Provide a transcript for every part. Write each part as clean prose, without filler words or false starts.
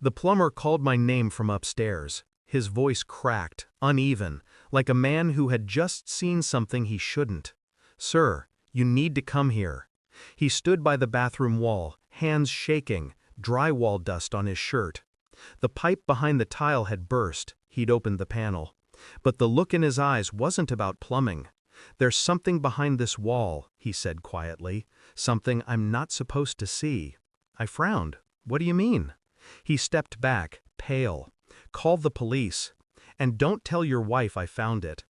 The plumber called my name from upstairs. His voice cracked, uneven, like a man who had just seen something he shouldn't. "Sir, you need to come here." He stood by the bathroom wall, hands shaking, drywall dust on his shirt. The pipe behind the tile had burst. He'd opened the panel. But the look in his eyes wasn't about plumbing. "There's something behind this wall," he said quietly. "Something I'm not supposed to see." I frowned. "What do you mean?" He stepped back, pale. "Call the police. And don't tell your wife I found it."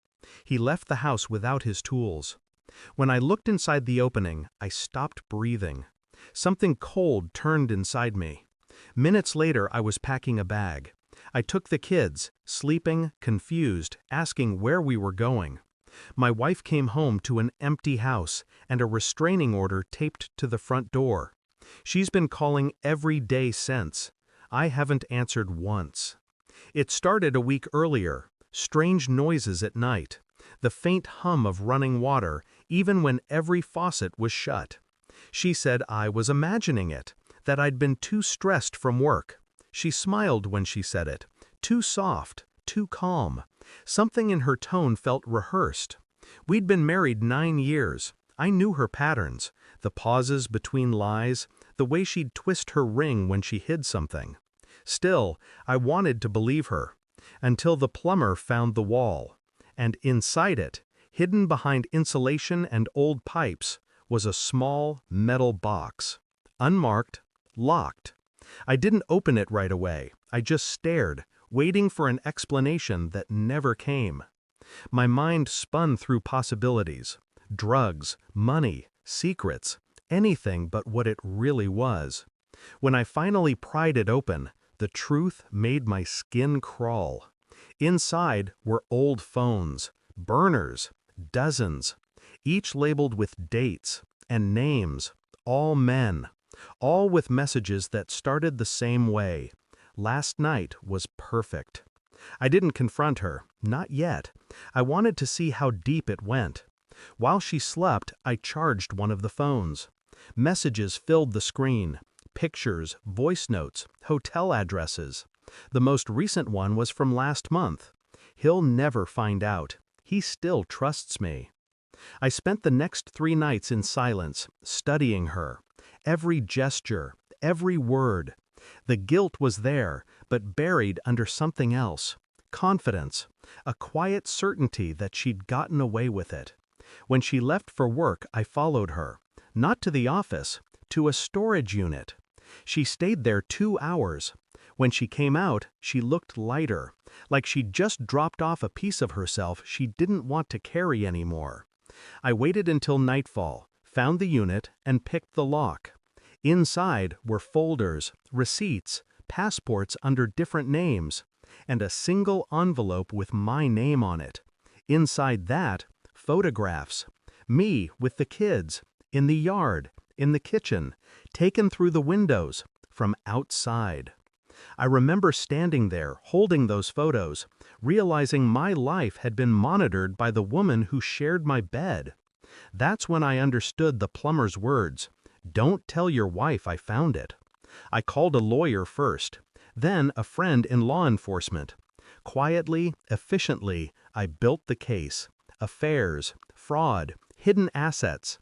He left the house without his tools. When I looked inside the opening, I stopped breathing. Something cold turned inside me. Minutes later, I was packing a bag. I took the kids, sleeping, confused, asking where we were going. My wife came home to an empty house and a restraining order taped to the front door. She's been calling every day since. I haven't answered once. It started a week earlier. Strange noises at night. The faint hum of running water, even when every faucet was shut. She said I was imagining it, that I'd been too stressed from work. She smiled when she said it. Too soft, too calm. Something in her tone felt rehearsed. We'd been married 9 years. I knew her patterns, the pauses between lies, the way she'd twist her ring when she hid something. Still, I wanted to believe her, until the plumber found the wall. And inside it, hidden behind insulation and old pipes, was a small metal box. Unmarked, locked. I didn't open it right away. I just stared, waiting for an explanation that never came. My mind spun through possibilities. Drugs, money, secrets, anything but what it really was. When I finally pried it open, the truth made my skin crawl. Inside were old phones, burners, dozens, each labeled with dates and names, all men, all with messages that started the same way. Last night was perfect. I didn't confront her, not yet. I wanted to see how deep it went. While she slept, I charged one of the phones. Messages filled the screen. Pictures, voice notes, hotel addresses. The most recent one was from last month. He'll never find out. He still trusts me. I spent the next 3 nights in silence, studying her. Every gesture, every word. The guilt was there, but buried under something else. Confidence. A quiet certainty that she'd gotten away with it. When she left for work, I followed her. Not to the office, to a storage unit. She stayed there 2 hours. When she came out, she looked lighter, like she'd just dropped off a piece of herself she didn't want to carry anymore. I waited until nightfall, found the unit, and picked the lock. Inside were folders, receipts, passports under different names, and a single envelope with my name on it. Inside that, photographs. Me with the kids, in the yard, in the kitchen, taken through the windows, from outside. I remember standing there, holding those photos, realizing my life had been monitored by the woman who shared my bed. That's when I understood the plumber's words. "Don't tell your wife I found it." I called a lawyer first, then a friend in law enforcement. Quietly, efficiently, I built the case. Affairs, fraud, hidden assets.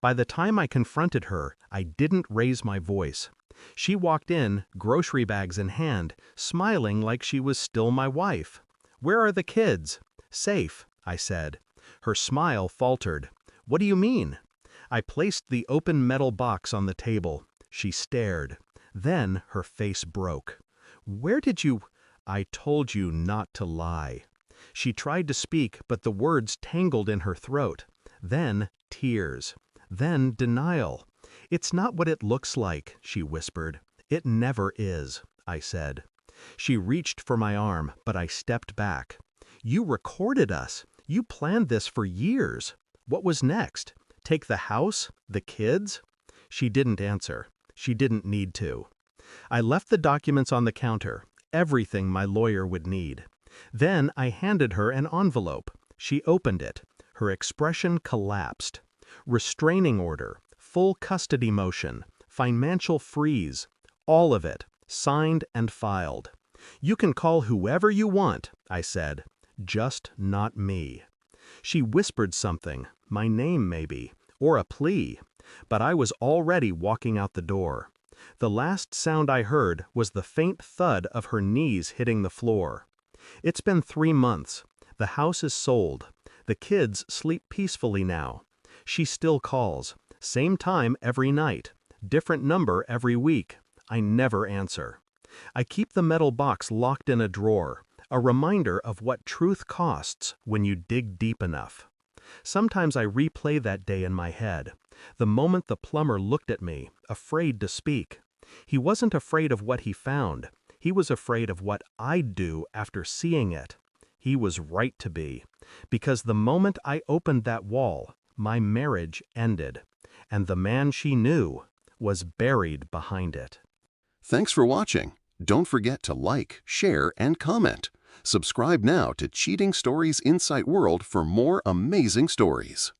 By the time I confronted her, I didn't raise my voice. She walked in, grocery bags in hand, smiling like she was still my wife. "Where are the kids?" "Safe," I said. Her smile faltered. "What do you mean?" I placed the open metal box on the table. She stared. Then her face broke. "Where did you—" "I told you not to lie." She tried to speak, but the words tangled in her throat. Then tears. Then denial. "It's not what it looks like," she whispered. "It never is," I said. She reached for my arm, but I stepped back. "You recorded us. You planned this for years. What was next? Take the house? The kids?" She didn't answer. She didn't need to. I left the documents on the counter, everything my lawyer would need. Then I handed her an envelope. She opened it. Her expression collapsed. Restraining order, full custody motion, financial freeze, all of it, signed and filed. "You can call whoever you want," I said, "just not me." She whispered something, my name maybe, or a plea, but I was already walking out the door. The last sound I heard was the faint thud of her knees hitting the floor. It's been 3 months. The house is sold. The kids sleep peacefully now. She still calls. Same time every night. Different number every week. I never answer. I keep the metal box locked in a drawer, a reminder of what truth costs when you dig deep enough. Sometimes I replay that day in my head, the moment the plumber looked at me, afraid to speak. He wasn't afraid of what he found. He was afraid of what I'd do after seeing it. He was right to be, because the moment I opened that wall, my marriage ended, and the man she knew was buried behind it. Thanks for watching. Don't forget to like, share, and comment. Subscribe now to Cheating Stories Insight World for more amazing stories.